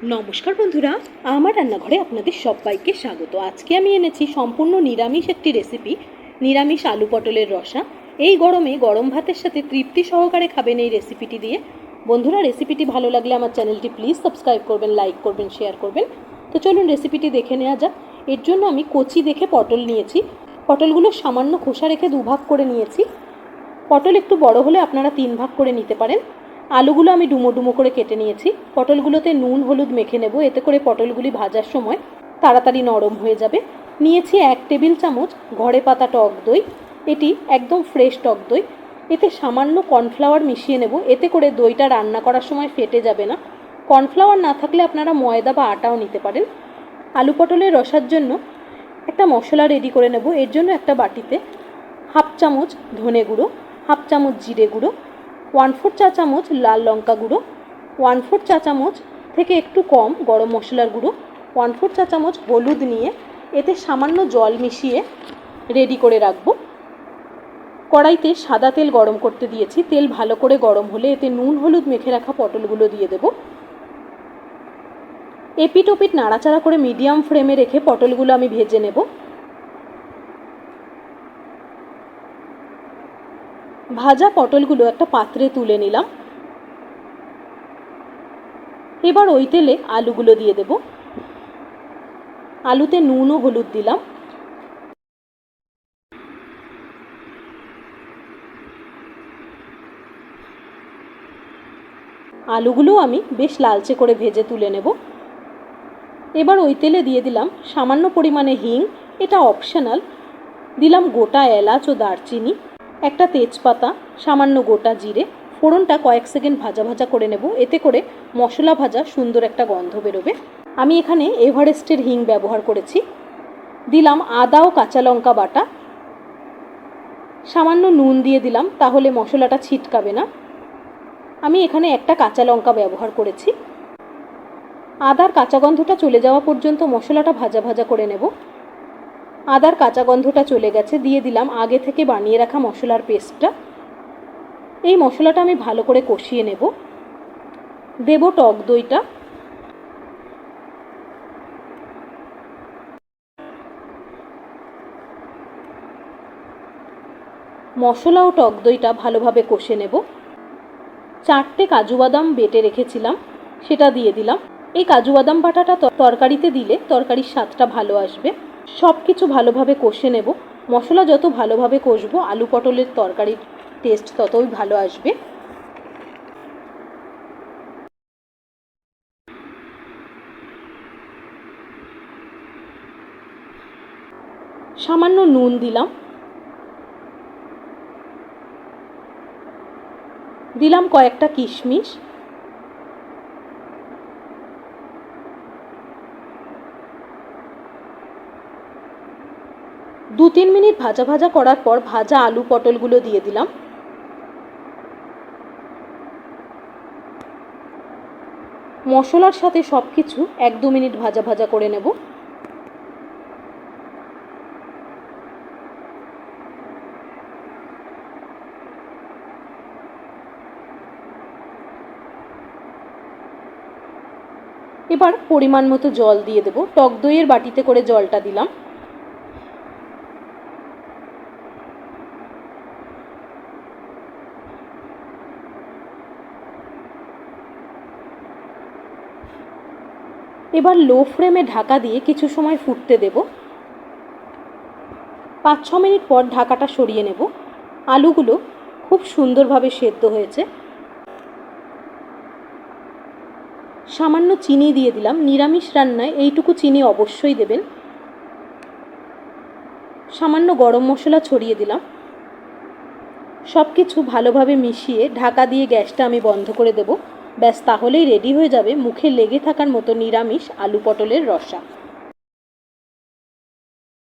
নমস্কার বন্ধুরা, আমার রান্নাঘরে আপনাদের সবাইকে স্বাগত। আজকে আমি এনেছি সম্পূর্ণ নিরামিষ একটি রেসিপি, নিরামিষ আলু পটলের রসা। এই গরমে গরম ভাতের সাথে তৃপ্তি সহকারে খাবেন এই রেসিপিটি দিয়ে। বন্ধুরা, রেসিপিটি ভালো লাগলে আমার চ্যানেলটি প্লিজ সাবস্ক্রাইব করবেন, লাইক করবেন, শেয়ার করবেন। তো চলুন রেসিপিটি দেখে নেওয়া যাক। এর জন্য আমি কচি দেখে পটল নিয়েছি। পটলগুলো সামান্য খোসা রেখে দুভাগ করে নিয়েছি। পটল একটু বড় হলে আপনারা 3 ভাগ করে নিতে পারেন। আলুগুলো আমি ডুমো ডুমো করে কেটে নিয়েছি। পটলগুলোতে নুন হলুদ মেখে নেব, এতে করে পটলগুলি ভাজার সময় তাড়াতাড়ি নরম হয়ে যাবে। নিয়েছি 1 টেবিল চামচ ঘরে পাতা টক দই। এটি একদম ফ্রেশ টক দই। এতে সামান্য কর্নফ্লাওয়ার মিশিয়ে নেব, এতে করে দইটা রান্না করার সময় ফেটে যাবে না। কর্নফ্লাওয়ার না থাকলে আপনারা ময়দা বা আটাও নিতে পারেন। আলু পটলের রসার জন্য একটা মশলা রেডি করে নেব। এর জন্য একটা বাটিতে 1/2 চামচ ধনে গুঁড়ো, 1/2 চামচ জিরে গুঁড়ো, 1/4 চা চামচ লাল লঙ্কা গুঁড়ো, 1/4 চা চামচ থেকে একটু কম গরম মশলার গুঁড়ো, 1/4 চা চামচ হলুদ নিয়ে এতে সামান্য জল মিশিয়ে রেডি করে রাখব। কড়াইতে সাদা তেল গরম করতে দিয়েছি। তেল ভালো করে গরম হলে এতে নুন হলুদ মেখে রাখা পটলগুলো দিয়ে দেব। এপিট ওপিট নাড়াচাড়া করে মিডিয়াম ফ্লেমে রেখে পটলগুলো আমি ভেজে নেব। ভাজা পটলগুলো একটা পাত্রে তুলে নিলাম। এবার ওই তেলে আলুগুলো দিয়ে দেব। আলুতে নুন ও হলুদ দিলাম। আলুগুলো আমি বেশ লালচে করে ভেজে তুলে নেব। এবার ওই তেলে দিয়ে দিলাম সামান্য পরিমাণে হিং, এটা অপশনাল। দিলাম গোটা এলাচ ও দারচিনি, একটা তেজপাতা, সামান্য গোটা জিরে। ফোড়নটা কয়েক সেকেন্ড ভাজা ভাজা করে নেব, এতে করে মশলা ভাজা সুন্দর একটা গন্ধ বেরোবে। আমি এখানে এভারেস্টের হিং ব্যবহার করেছি। দিলাম আদা ও কাঁচা লঙ্কা বাটা, সামান্য নুন দিয়ে দিলাম, তাহলে মশলাটা ছিটকাবে না। আমি এখানে একটা কাঁচা লঙ্কা ব্যবহার করেছি। আদার কাঁচা গন্ধটা চলে যাওয়া পর্যন্ত মশলাটা ভাজা ভাজা করে নেব। আদার কাঁচা গন্ধটা চলে গেছে, দিয়ে দিলাম আগে থেকে বানিয়ে রাখা মশলার পেস্টটা। এই মশলাটা আমি ভালো করে কষিয়ে নেব। দেব টক দইটা। মশলা ও টক দইটা ভালোভাবে কষে নেব। 4টে কাজু বাদাম বেটে রেখেছিলাম, সেটা দিয়ে দিলাম। এই কাজু বাদাম বাটাটা তরকারিতে দিলে তরকারির স্বাদটা ভালো আসবে। সব কিছু ভালোভাবে কষে নেব। মশলা যত ভালোভাবে কষবো আলু পটলের তরকারির টেস্ট ততই ভালো আসবে। সামান্য নুন দিলাম। দিলাম কয়েকটা কিশমিশ। দু 3 মিনিট ভাজা ভাজা করার পর ভাজা আলু পটলগুলো দিয়ে দিলাম। মশলার সাথে সব কিছু 1-2 মিনিট ভাজা ভাজা করে নেব। এবার পরিমাণ মতো জল দিয়ে দেব। টক দইয়ের বাটিতে করে জলটা দিলাম। এবার লো ফ্লেমে ঢাকা দিয়ে কিছু সময় ফুটতে দেব। 5-6 মিনিট পর ঢাকাটা সরিয়ে নেব। আলুগুলো খুব সুন্দরভাবে সেদ্ধ হয়েছে। সামান্য চিনি দিয়ে দিলাম। নিরামিষ রান্নায় এইটুকু চিনি অবশ্যই দেবেন। সামান্য গরম মশলা ছড়িয়ে দিলাম। সব কিছু ভালোভাবে মিশিয়ে ঢাকা দিয়ে গ্যাসটা আমি বন্ধ করে দেব। ব্যাস, তাহলেই রেডি হয়ে যাবে মুখে লেগে থাকার মতো নিরামিষ আলু পটলের রসা।